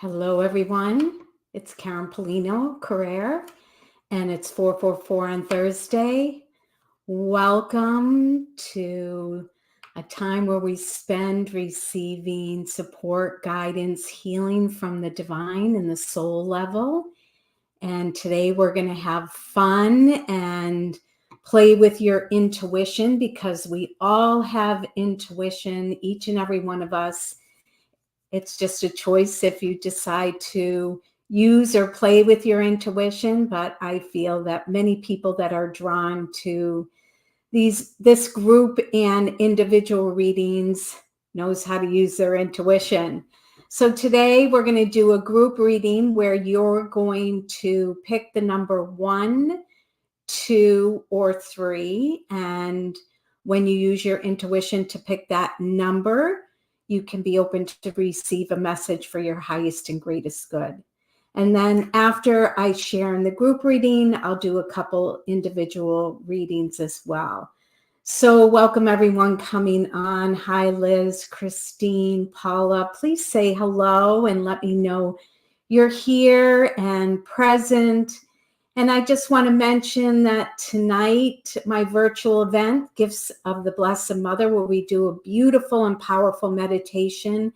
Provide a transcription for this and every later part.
Hello, everyone. It's Karen Polino Carrere, and it's 444 on Thursday. Welcome to a time where we spend receiving support, guidance, healing from the divine and the soul level. And today we're going to have fun and play with your intuition because we all have intuition, each and every one of us. It's just a choice if you decide to use or play with your intuition, but I feel that many people that are drawn to this group and individual readings knows how to use their intuition. So today we're going to do a group reading where you're going to pick the number 1, 2, or 3. And when you use your intuition to pick that number, you can be open to receive a message for your highest and greatest good. And then after I share in the group reading, I'll do a couple individual readings as well. So welcome everyone coming on. Hi, Liz, Christine, Paula. Please say hello and let me know you're here and present. And I just want to mention that tonight, my virtual event, Gifts of the Blessed Mother, where we do a beautiful and powerful meditation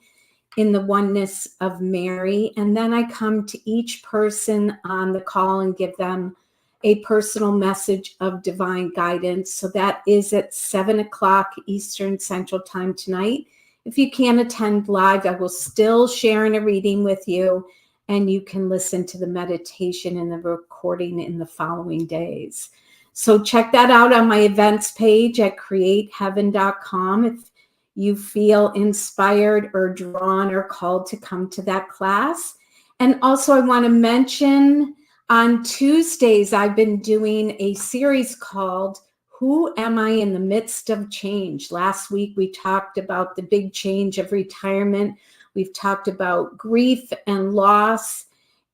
in the oneness of Mary. And then I come to each person on the call and give them a personal message of divine guidance. So that is at 7 o'clock Eastern Central Time tonight. If you can't attend live, I will still share in a reading with you, and you can listen to the meditation and the recording in the following days. So check that out on my events page at createheaven.com if you feel inspired or drawn or called to come to that class. And also I want to mention on Tuesdays, I've been doing a series called Who Am I in the Midst of Change? Last week, we talked about the big change of retirement. We've talked about grief and loss,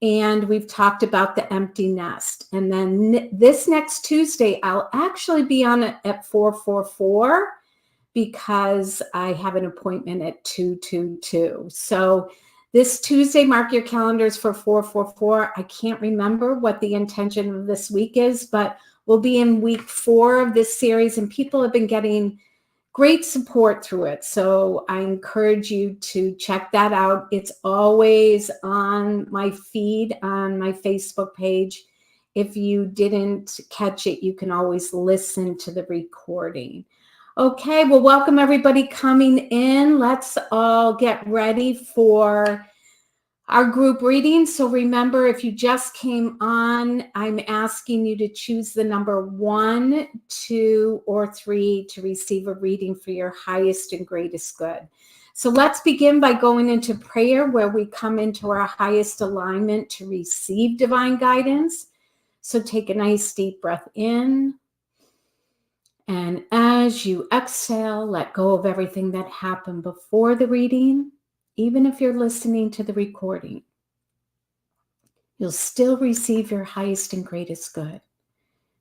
and we've talked about the empty nest. And then this next Tuesday, I'll actually be on it at 444 because I have an appointment at 222. So this Tuesday, mark your calendars for 444. I can't remember what the intention of this week is, but we'll be in week 4 of this series, and people have been getting great support through it. So I encourage you to check that out. It's always on my feed on my Facebook page. If you didn't catch it, you can always listen to the recording. Okay, well, welcome everybody coming in. Let's all get ready for our group reading. So remember, if you just came on, I'm asking you to choose the number 1, 2, or 3 to receive a reading for your highest and greatest good. So let's begin by going into prayer, where we come into our highest alignment to receive divine guidance. So take a nice deep breath in. And as you exhale, let go of everything that happened before the reading. Even if you're listening to the recording, you'll still receive your highest and greatest good.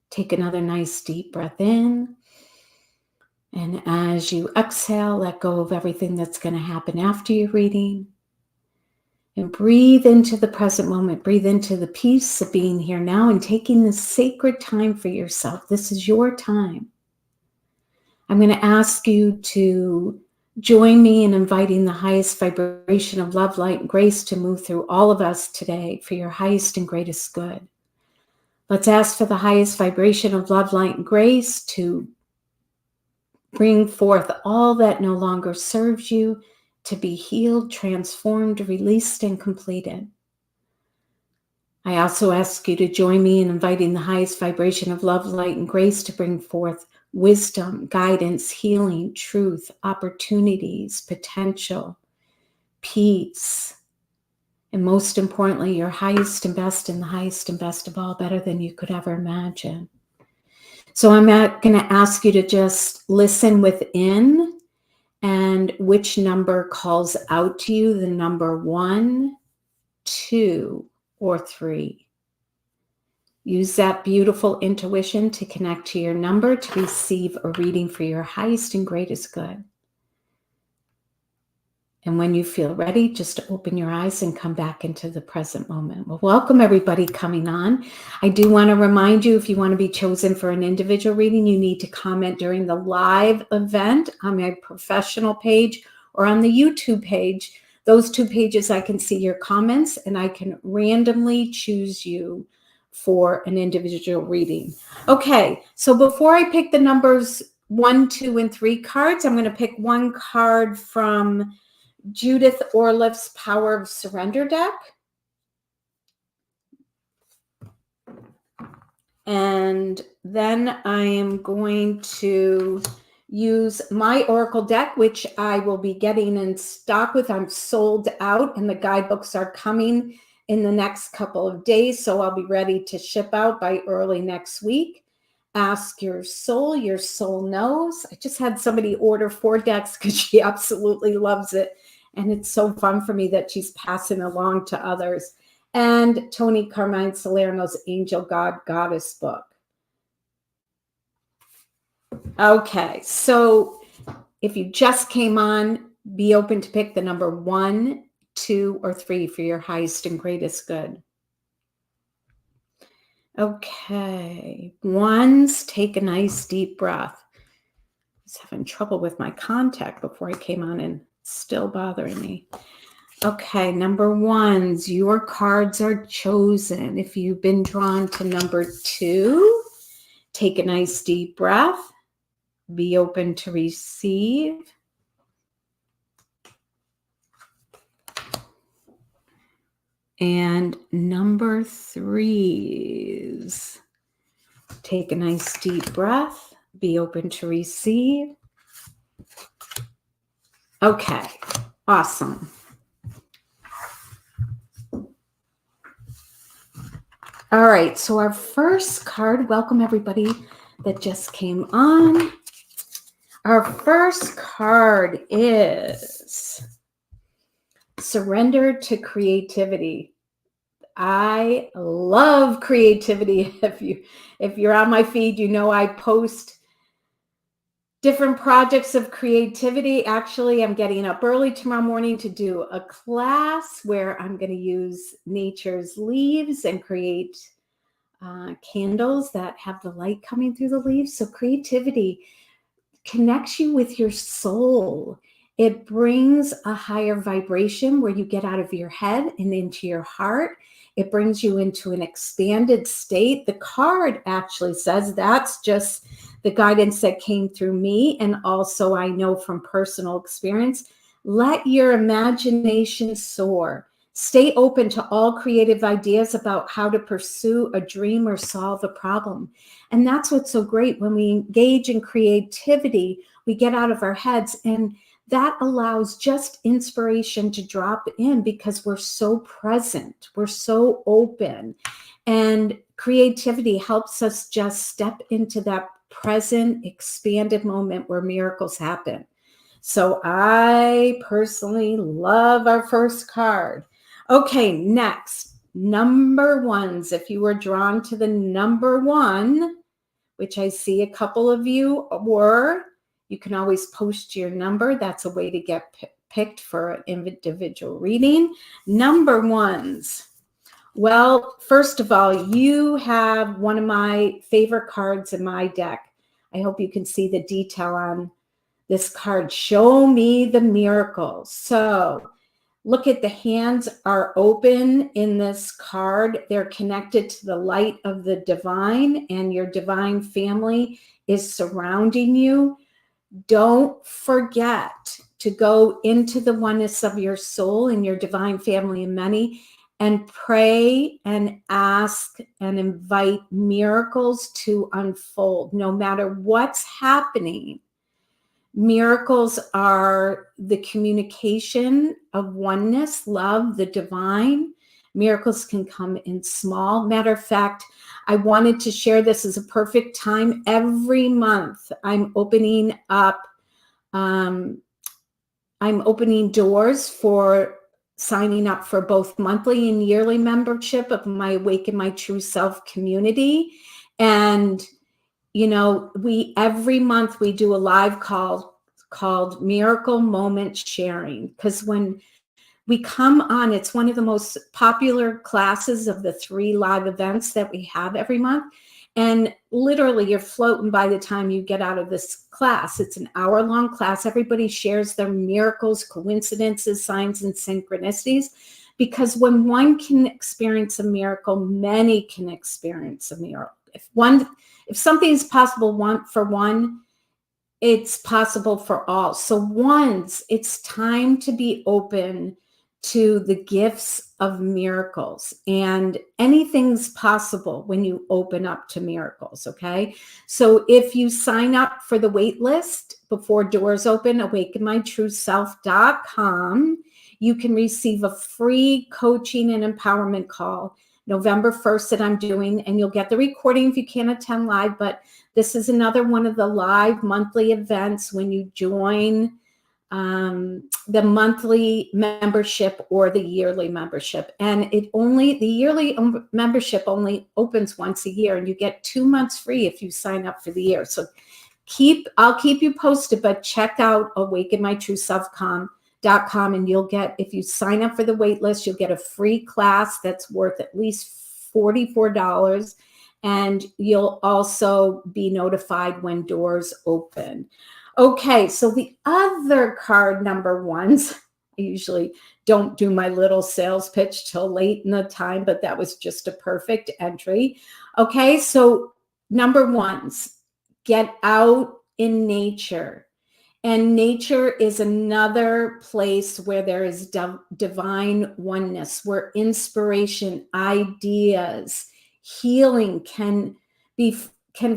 Take another nice deep breath in. And as you exhale, let go of everything that's going to happen after your reading. And breathe into the present moment. Breathe into the peace of being here now and taking this sacred time for yourself. This is your time. I'm going to ask you to join me in inviting the highest vibration of love, light, and grace to move through all of us today for your highest and greatest good. Let's ask for the highest vibration of love, light, and grace to bring forth all that no longer serves you, to be healed, transformed, released, and completed. I also ask you to join me in inviting the highest vibration of love, light, and grace to bring forth wisdom, guidance, healing, truth, opportunities, potential, peace, and most importantly, your highest and best, and the highest and best of all, better than you could ever imagine. So I'm going to ask you to just listen within, and which number calls out to you, the number 1, 2, or 3. Use that beautiful intuition to connect to your number to receive a reading for your highest and greatest good. And when you feel ready, just open your eyes and come back into the present moment. Well, welcome everybody coming on. I do want to remind you, if you want to be chosen for an individual reading, you need to comment during the live event on my professional page or on the YouTube page. Those two pages, I can see your comments and I can randomly choose you for an individual reading. Okay, so before I pick the numbers 1, 2, and 3 cards, I'm going to pick one card from Judith Orliff's Power of Surrender deck. And then I am going to use my Oracle deck, which I will be getting in stock with. I'm sold out and the guidebooks are coming in the next couple of days. So I'll be ready to ship out by early next week. Ask your soul knows. I just had somebody order 4 decks because she absolutely loves it. And it's so fun for me that she's passing along to others. And Tony Carmine Salerno's Angel God Goddess book. Okay, so if you just came on, be open to pick the number 1, 2, or 3 for your highest and greatest good. Okay, ones, take a nice deep breath. I was having trouble with my contact before I came on and still bothering me. Okay, number ones, your cards are chosen. If you've been drawn to number 2, take a nice deep breath. Be open to receive. And number 3s, take a nice deep breath. Be open to receive. Okay, awesome. All right, so our first card, welcome everybody that just came on. Our first card is Surrender to Creativity. I love creativity. If you're on my feed, you know I post different projects of creativity. Actually, I'm getting up early tomorrow morning to do a class where I'm going to use nature's leaves and create candles that have the light coming through the leaves. So creativity connects you with your soul. It brings a higher vibration where you get out of your head and into your heart. It brings you into an expanded state. The card actually says that's just the guidance that came through me. And also I know from personal experience, let your imagination soar. Stay open to all creative ideas about how to pursue a dream or solve a problem. And that's what's so great. When we engage in creativity, we get out of our heads, and that allows just inspiration to drop in because we're so present, we're so open. And creativity helps us just step into that present, expanded moment where miracles happen. So I personally love our first card. Okay, next, number ones. If you were drawn to the number 1, which I see a couple of you were, you can always post your number. That's a way to get picked for an individual reading. Number ones. Well, first of all, you have one of my favorite cards in my deck. I hope you can see the detail on this card. Show me the miracles. So look at the hands are open in this card. They're connected to the light of the divine, and your divine family is surrounding you. Don't forget to go into the oneness of your soul and your divine family and many, and pray and ask and invite miracles to unfold no matter what's happening. Miracles are the communication of oneness, love, the divine. Miracles can come in small. Matter of fact, I wanted to share this as a perfect time. Every month, I'm opening doors for signing up for both monthly and yearly membership of my Awaken My True Self community. And you know, every month we do a live call called Miracle Moment Sharing, because when we come on, it's one of the most popular classes of the 3 live events that we have every month. And literally you're floating by the time you get out of this class. It's an hour-long class. Everybody shares their miracles, coincidences, signs, and synchronicities, because when one can experience a miracle, many can experience a miracle. If something is possible for one, it's possible for all. So once it's time to be open to the gifts of miracles, and anything's possible when you open up to miracles. Okay. So if you sign up for the wait list before doors open, awakenmytrueself.com, you can receive a free coaching and empowerment call November 1st that I'm doing, and you'll get the recording if you can't attend live, but this is another one of the live monthly events when you join the monthly membership or the yearly membership. And the yearly membership only opens once a year, and you get 2 months free if you sign up for the year. So I'll keep you posted, but check out awakenmytrueself.com, and you'll get, if you sign up for the wait list, you'll get a free class that's worth at least $44. And you'll also be notified when doors open. Okay, so the other card, number ones, I usually don't do my little sales pitch till late in the time, but that was just a perfect entry. Okay, so number ones, get out in nature. And nature is another place where there is divine oneness, where inspiration, ideas, healing can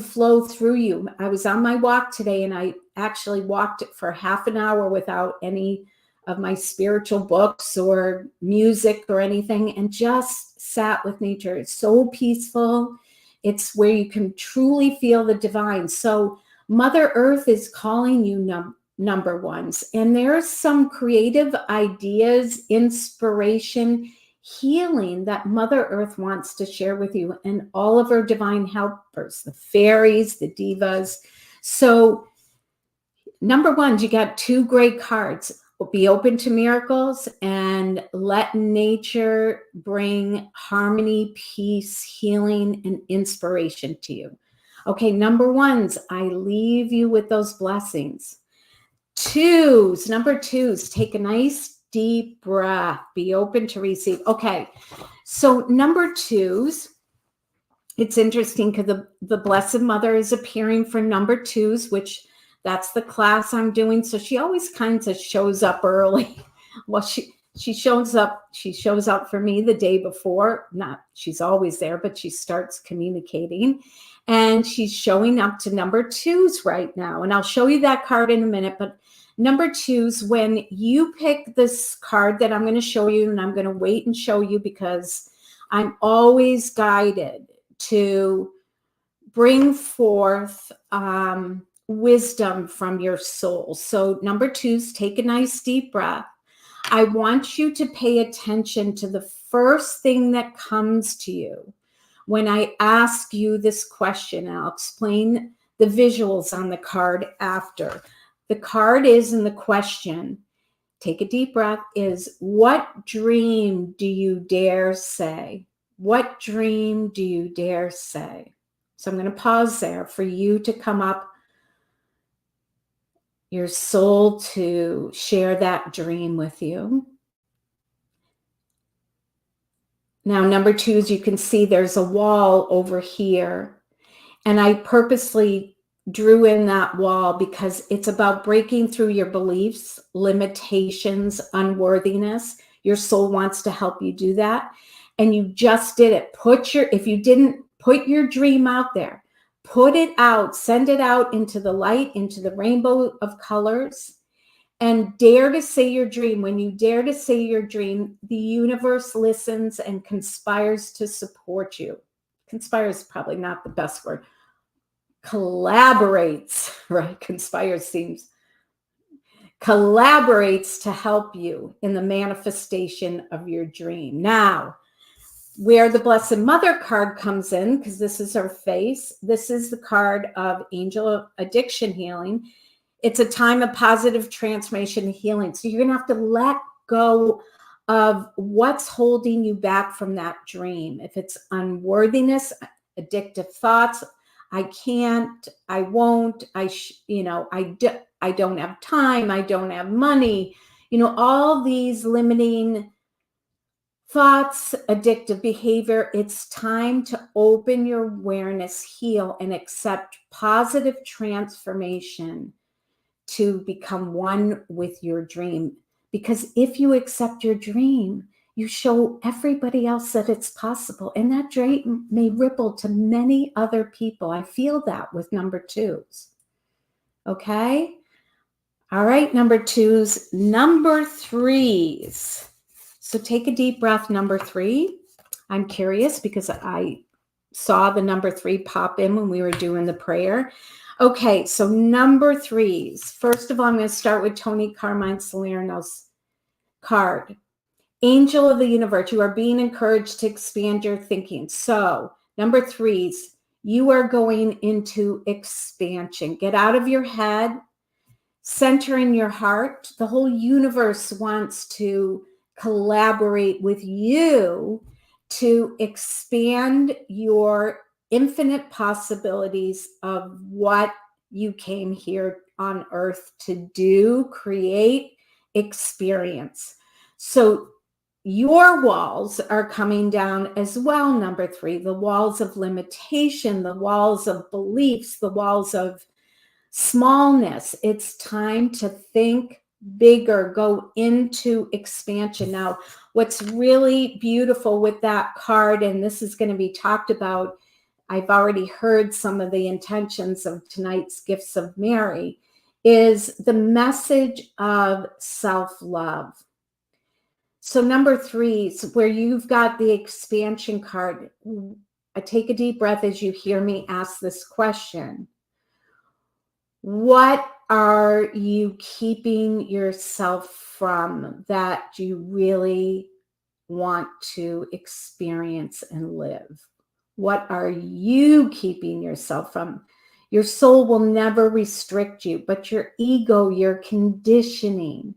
flow through you. I was on my walk today, and I actually walked for half an hour without any of my spiritual books or music or anything, and just sat with nature. It's so peaceful. It's where you can truly feel the divine. So Mother Earth is calling you, number ones, and there's some creative ideas, inspiration, healing that Mother Earth wants to share with you, and all of her divine helpers, the fairies, the divas. So number ones, you got 2 great cards. Be open to miracles and let nature bring harmony, peace, healing, and inspiration to you. Okay, number ones, I leave you with those blessings. Number twos, take a nice deep breath, be open to receive. Okay, so number twos, it's interesting because the Blessed Mother is appearing for number twos, which that's the class I'm doing. So she always kind of shows up early. Well, she shows up for me the day before. She's always there, but she starts communicating. And she's showing up to number twos right now. And I'll show you that card in a minute. But number twos, when you pick this card that I'm going to show you, and I'm going to wait and show you because I'm always guided to bring forth wisdom from your soul. So number twos, take a nice deep breath. I want you to pay attention to the first thing that comes to you when I ask you this question. I'll explain the visuals on the card after. The card is in the question, take a deep breath, is what dream do you dare say? What dream do you dare say? So I'm going to pause there for you to come up, your soul to share that dream with you. Now, number twos, you can see there's a wall over here. And I purposely drew in that wall because it's about breaking through your beliefs, limitations, unworthiness. Your soul wants to help you do that. And you just did it. If you didn't put your dream out there, put it out, send it out into the light, into the rainbow of colors, and dare to say your dream. When you dare to say your dream, the universe listens and conspires to support you. Conspires is probably not the best word. Collaborates, right? Collaborates to help you in the manifestation of your dream. Now, where the Blessed Mother card comes in, because this is her face, this is the card of Angel of Addiction Healing. It's a time of positive transformation and healing. So you're going to have to let go of what's holding you back from that dream. If it's unworthiness, addictive thoughts, I can't, I won't, I don't have time, I don't have money, all these limiting thoughts, addictive behavior. It's time to open your awareness, heal, and accept positive transformation to become one with your dream. Because if you accept your dream, you show everybody else that it's possible. And that dream may ripple to many other people. I feel that with number twos. Okay? All right, number twos. Number threes. So take a deep breath, number three. I'm curious because I saw the number three pop in when we were doing the prayer. Okay, so number threes. First of all, I'm going to start with Tony Carmine Salerno's card. Angel of the universe, you are being encouraged to expand your thinking. So, number threes, you are going into expansion. Get out of your head, center in your heart. The whole universe wants to collaborate with you to expand your infinite possibilities of what you came here on earth to do, create, experience. So your walls are coming down as well, number three, the walls of limitation, the walls of beliefs, the walls of smallness. It's time to think bigger, go into expansion. Now, what's really beautiful with that card, and this is going to be talked about, I've already heard some of the intentions of tonight's Gifts of Mary, is the message of self-love. So number three, where you've got the expansion card, take a deep breath as you hear me ask this question. What are you keeping yourself from that you really want to experience and live? What are you keeping yourself from? Your soul will never restrict you, but your ego, your conditioning,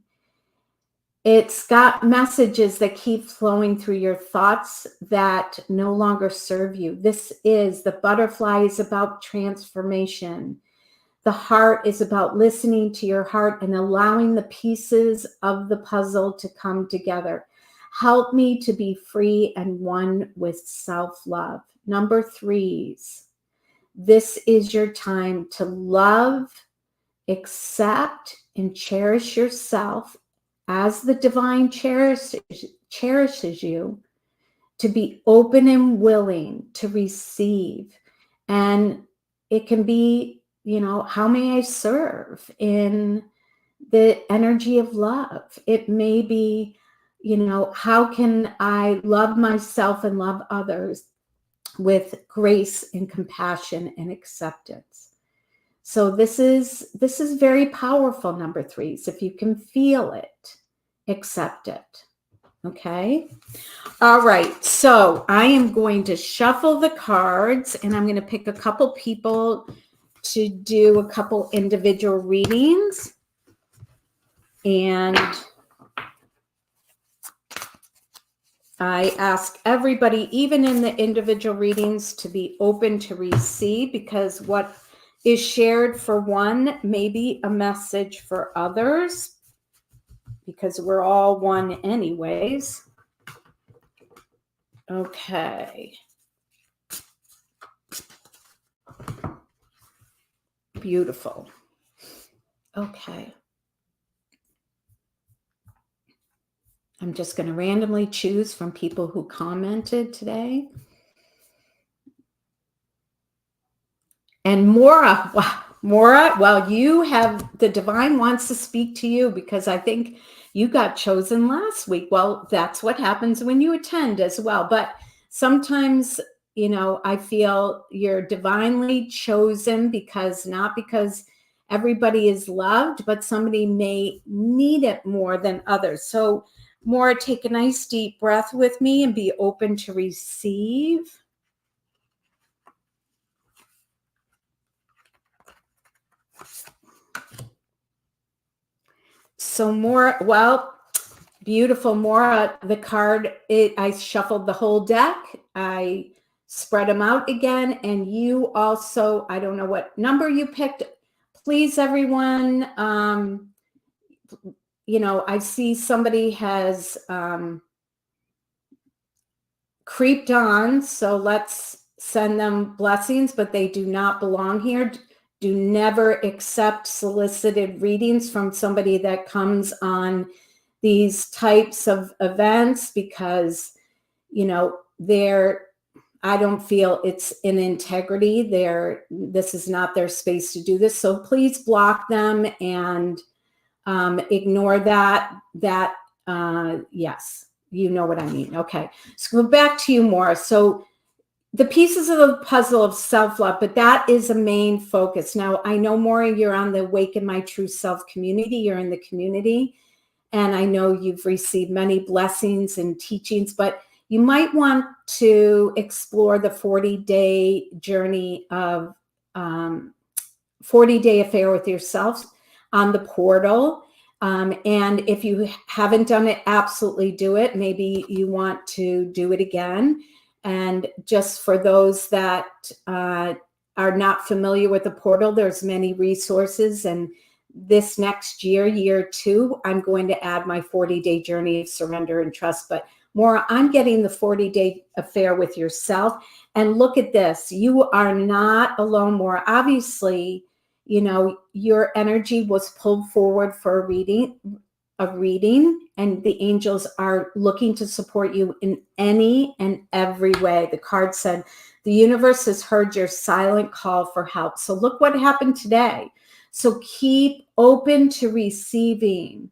it's got messages that keep flowing through your thoughts that no longer serve you. The butterfly is about transformation. The heart is about listening to your heart and allowing the pieces of the puzzle to come together. Help me to be free and one with self-love. Number threes, this is your time to love, accept, and cherish yourself as the divine cherishes you, to be open and willing to receive. And it can be, how may I serve in the energy of love? It may be, how can I love myself and love others with grace and compassion and acceptance? So this is very powerful, number threes. If you can feel it, accept it. Okay. All right. So I am going to shuffle the cards and I'm going to pick a couple people to do a couple individual readings. And I ask everybody, even in the individual readings, to be open to receive, because what is shared for one may be a message for others, because we're all one anyways. Okay. Beautiful. Okay. I'm just going to randomly choose from people who commented today. And Maura, wow, Maura, well, the divine wants to speak to you, because I think you got chosen last week. Well, that's what happens when you attend as well. But sometimes, I feel you're divinely chosen not because everybody is loved, but somebody may need it more than others. So Maura, take a nice deep breath with me and be open to receive. So Maura, well, beautiful, Maura, the card, I shuffled the whole deck. I spread them out again. And you also, I don't know what number you picked. Please, everyone, I see somebody has creeped on. So let's send them blessings, but they do not belong here. Do never accept solicited readings from somebody that comes on these types of events because, I don't feel it's in integrity. This is not their space to do this. So please block them and ignore that. Yes, you know what I mean. Okay. So go back to you, Maura. So the pieces of the puzzle of self-love, but that is a main focus. Now, I know, Maura, you're on the Awaken My True Self community. You're in the community. And I know you've received many blessings and teachings, but you might want to explore the 40-day journey of 40-day affair with yourself on the portal. And if you haven't done it, absolutely do it. Maybe you want to do it again. And just for those that are not familiar with the portal, there's many resources. And this next year, year 2, I'm going to add my 40-day journey of surrender and trust. But Maura, I'm getting the 40-day affair with yourself. And look at this. You are not alone, Maura. Obviously, your energy was pulled forward for a reading, and the angels are looking to support you in any and every way. The card said, the universe has heard your silent call for help. So look what happened today. So keep open to receiving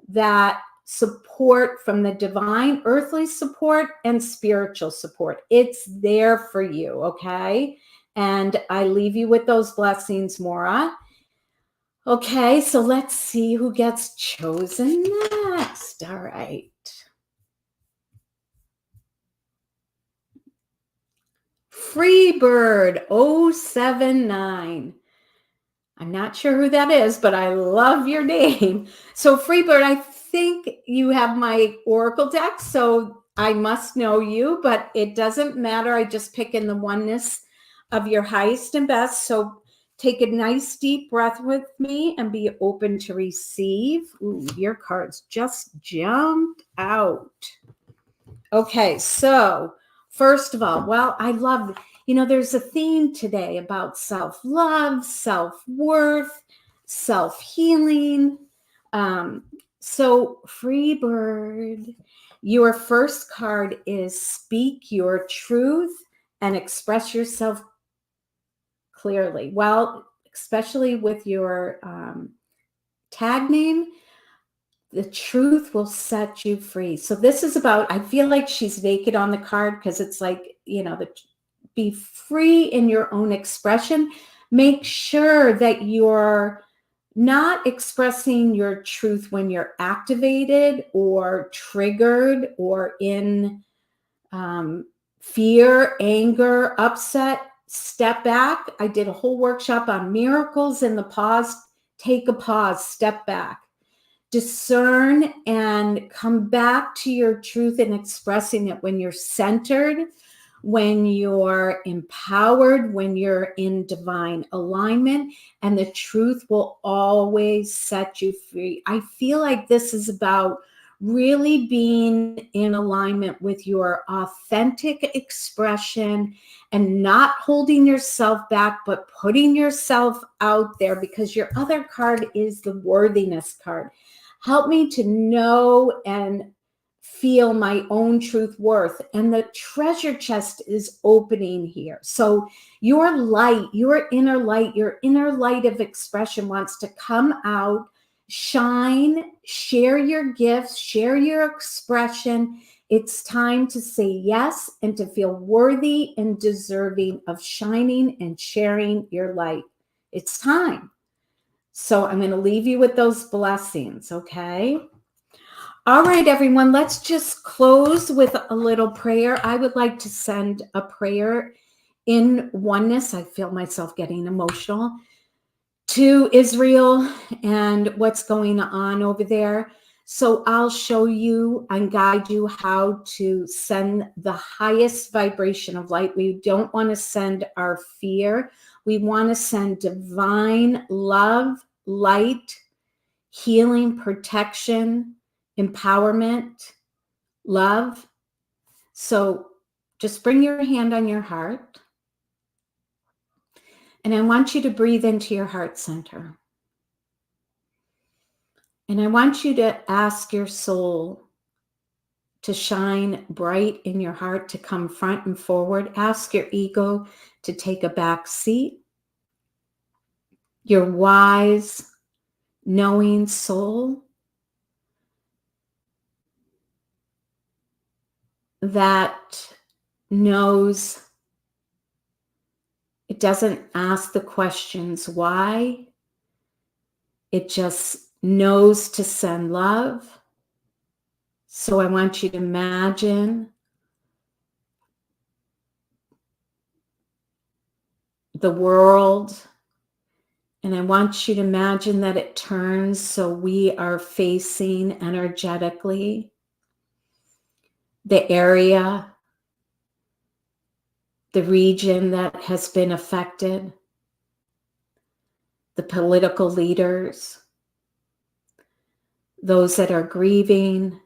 that support from the divine, earthly support and spiritual support. It's there for you, okay? And I leave you with those blessings, Maura. Okay, so let's see who gets chosen next. All right. Freebird 079. I'm not sure who that is, but I love your name. So Freebird, I think you have my Oracle deck, so I must know you, but it doesn't matter. I just pick in the oneness of your highest and best. So take a nice deep breath with me and be open to receive. Ooh, your cards just jumped out. Okay, so first of all, well, I love, there's a theme today about self-love, self-worth, self-healing. So Freebird, your first card is speak your truth and express yourself clearly. Well, especially with your tag name, the truth will set you free. So this is about, I feel like she's naked on the card because it's like, be free in your own expression. Make sure that you're not expressing your truth when you're activated or triggered or in fear, anger, upset. Step back. I did a whole workshop on miracles in the pause. Take a pause, step back. Discern and come back to your truth and expressing it when you're centered, when you're empowered, when you're in divine alignment, and the truth will always set you free. I feel like this is about really being in alignment with your authentic expression and not holding yourself back, but putting yourself out there, because your other card is the worthiness card. Help me to know and feel my own truth worth. And the treasure chest is opening here. So your light, your inner light of expression wants to come out, shine, share your gifts, share your expression. It's time to say yes and to feel worthy and deserving of shining and sharing your light. It's time. So I'm going to leave you with those blessings, okay? All right, everyone, let's just close with a little prayer. I would like to send a prayer in oneness. I feel myself getting emotional. to Israel and what's going on over there. So I'll show you and guide you how to send the highest vibration of light. We don't want to send our fear. We want to send divine love, light, healing, protection, empowerment, love. So just bring your hand on your heart. And I want you to breathe into your heart center. And I want you to ask your soul to shine bright in your heart, to come front and forward. Ask your ego to take a back seat. Your wise, knowing soul that knows, it doesn't ask the questions why. It just knows to send love. So I want you to imagine the world, and I want you to imagine that it turns so we are facing energetically the area, the region that has been affected, the political leaders, those that are grieving,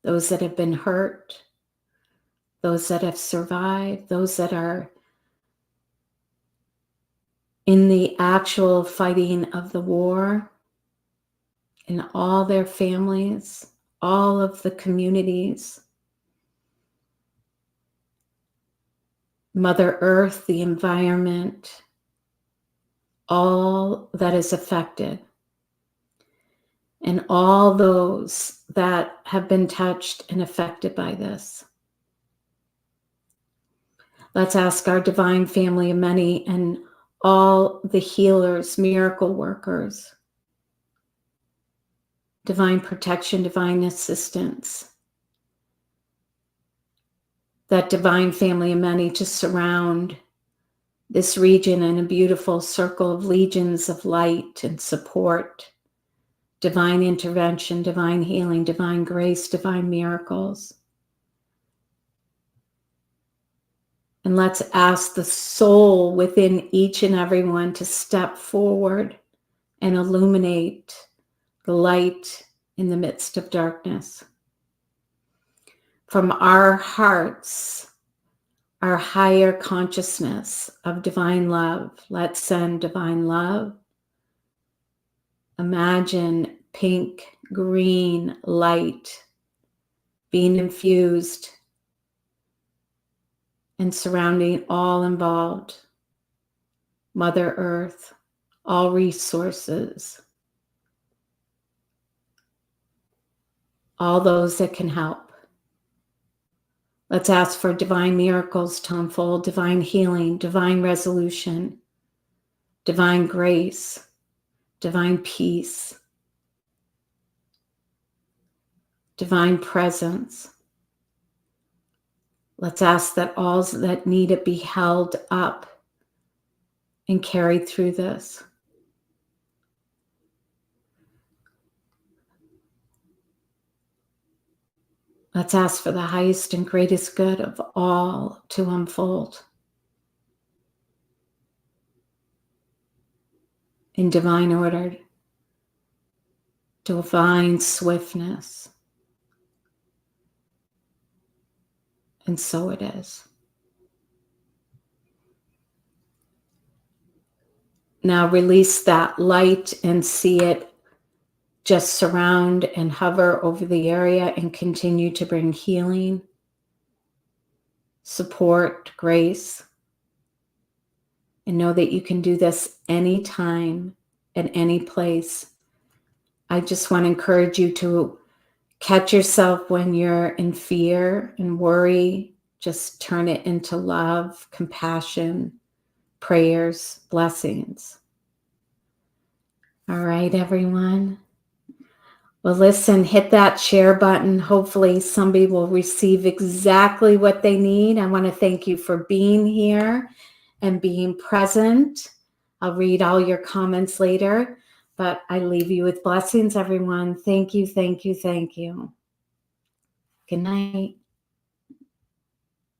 those that have been hurt, those that have survived, those that are in the actual fighting of the war, and all their families, all of the communities, Mother Earth, the environment, all that is affected, and all those that have been touched and affected by this. Let's ask our divine family of many and all the healers, miracle workers, divine protection, divine assistance, that divine family of many to surround this region in a beautiful circle of legions of light and support, divine intervention, divine healing, divine grace, divine miracles. And let's ask the soul within each and every one to step forward and illuminate the light in the midst of darkness. From our hearts, our higher consciousness of divine love, let's send divine love. Imagine pink, green light being infused and surrounding all involved, Mother Earth, all resources, all those that can help. Let's ask for divine miracles to unfold, divine healing, divine resolution, divine grace, divine peace, divine presence. Let's ask that all that need it be held up and carried through this. Let's ask for the highest and greatest good of all to unfold in divine order, divine swiftness. And so it is. Now release that light and see it just surround and hover over the area and continue to bring healing, support, grace. And know that you can do this anytime, at any place. I just want to encourage you to catch yourself when you're in fear and worry. Just turn it into love, compassion, prayers, blessings. All right, everyone. Well, listen, hit that share button. Hopefully somebody will receive exactly what they need. I want to thank you for being here and being present. I'll read all your comments later, but I leave you with blessings, everyone. Thank you, thank you, thank you. Good night.